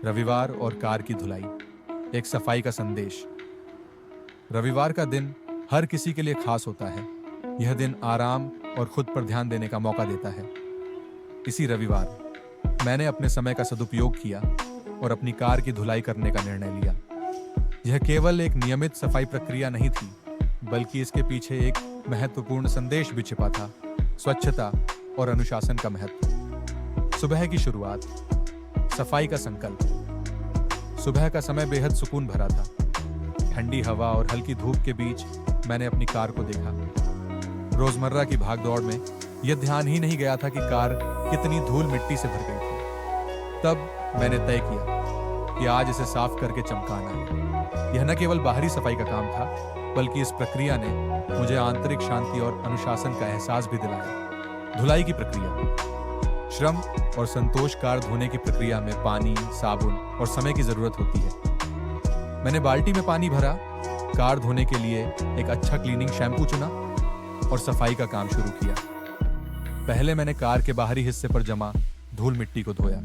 रविवार और कार की धुलाई, एक सफाई का संदेश। रविवार का दिन हर किसी के लिए खास होता है। यह दिन आराम और खुद पर ध्यान देने का मौका देता है। इसी रविवार मैंने अपने समय का सदुपयोग किया और अपनी कार की धुलाई करने का निर्णय लिया। यह केवल एक नियमित सफाई प्रक्रिया नहीं थी, बल्कि इसके पीछे एक महत्वपूर्ण संदेश भी छिपा था। स्वच्छता और अनुशासन का महत्व। सुबह की शुरुआत, सफाई का संकल्प। सुबह का समय बेहद सुकून भरा था। ठंडी हवा और हल्की धूप के बीच मैंने अपनी कार को देखा। रोजमर्रा की भागदौड़ में यह ध्यान ही नहीं गया था कि कार कितनी धूल मिट्टी से भर गई थी। तब मैंने तय किया कि आज इसे साफ करके चमकाना है। यह न केवल बाहरी सफाई का काम था, बल्कि इस प्रक्रिया ने मुझे आंतरिक शांति और अनुशासन का एहसास भी दिलाया। धुलाई की प्रक्रिया, श्रम और संतोष। कार धोने की प्रक्रिया में पानी, साबुन और समय की जरूरत होती है। मैंने बाल्टी में पानी भरा, कार धोने के लिए एक अच्छा क्लीनिंग शैम्पू चुना और सफाई का काम शुरू किया। पहले मैंने कार के बाहरी हिस्से पर जमा धूल मिट्टी को धोया।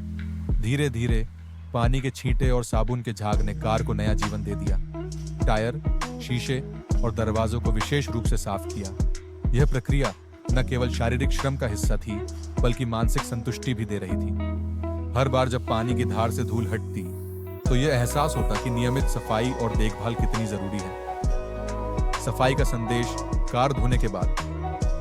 धीरे धीरे पानी के छींटे और साबुन के झाग ने कार को नया जीवन दे दिया। टायर, शीशे और दरवाजों को विशेष रूप से साफ किया। यह प्रक्रिया न केवल शारीरिक श्रम का हिस्सा थी, बल्कि मानसिक संतुष्टि भी दे रही थी। हर बार जब पानी की धार से धूल हटती, तो यह एहसास होता कि नियमित सफाई और देखभाल कितनी जरूरी है। सफाई का संदेश कार धोने के बाद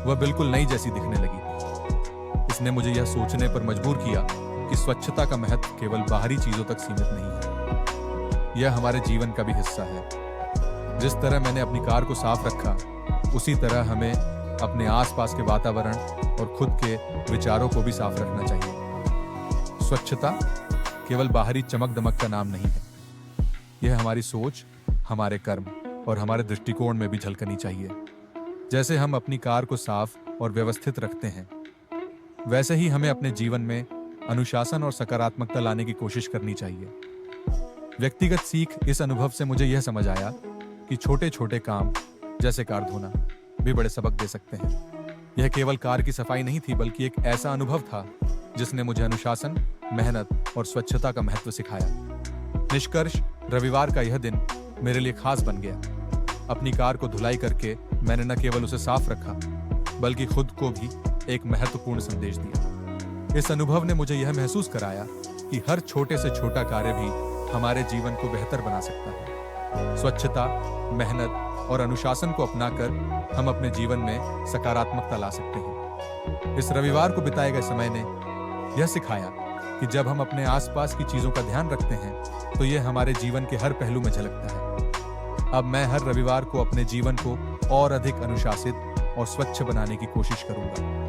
वह बिल्कुल नई जैसी दिखने लगी। इसने मुझे यह सोचने पर मजबूर किया कि स्वच्छता का महत्व केवल बाहरी चीजों तक सीमित नहीं है, यह हमारे जीवन का भी हिस्सा है। जिस तरह मैंने अपनी कार को साफ रखा, उसी तरह हमें अपने आसपास के वातावरण और खुद के विचारों को भी साफ रखना चाहिए। स्वच्छता केवल बाहरी चमक दमक का नाम नहीं है, यह हमारी सोच, हमारे कर्म और हमारे दृष्टिकोण में भी झलकनी चाहिए। जैसे हम अपनी कार को साफ और व्यवस्थित रखते हैं, वैसे ही हमें अपने जीवन में अनुशासन और सकारात्मकता लाने की कोशिश करनी चाहिए। व्यक्तिगत सीख, इस अनुभव से मुझे यह समझ आया कि छोटे छोटे काम जैसे कार धोना भी बड़े सबक दे सकते हैं। यह केवल कार की सफाई नहीं थी, बल्कि एक ऐसा अनुभव था जिसने मुझे अनुशासन, मेहनत और स्वच्छता का महत्व सिखाया। निष्कर्ष, रविवार का यह दिन मेरे लिए खास बन गया। अपनी कार को धुलाई करके मैंने न केवल उसे साफ रखा, बल्कि खुद को भी एक महत्वपूर्ण संदेश दिया। इस अनुभव ने मुझे यह महसूस कराया कि हर छोटे से छोटा कार्य भी हमारे जीवन को बेहतर बना सकता है। स्वच्छता, मेहनत और अनुशासन को अपनाकर हम अपने जीवन में सकारात्मकता ला सकते हैं। इस रविवार को बिताए गए समय ने यह सिखाया कि जब हम अपने आसपास की चीजों का ध्यान रखते हैं, तो यह हमारे जीवन के हर पहलू में झलकता है। अब मैं हर रविवार को अपने जीवन को और अधिक अनुशासित और स्वच्छ बनाने की कोशिश करूंगा।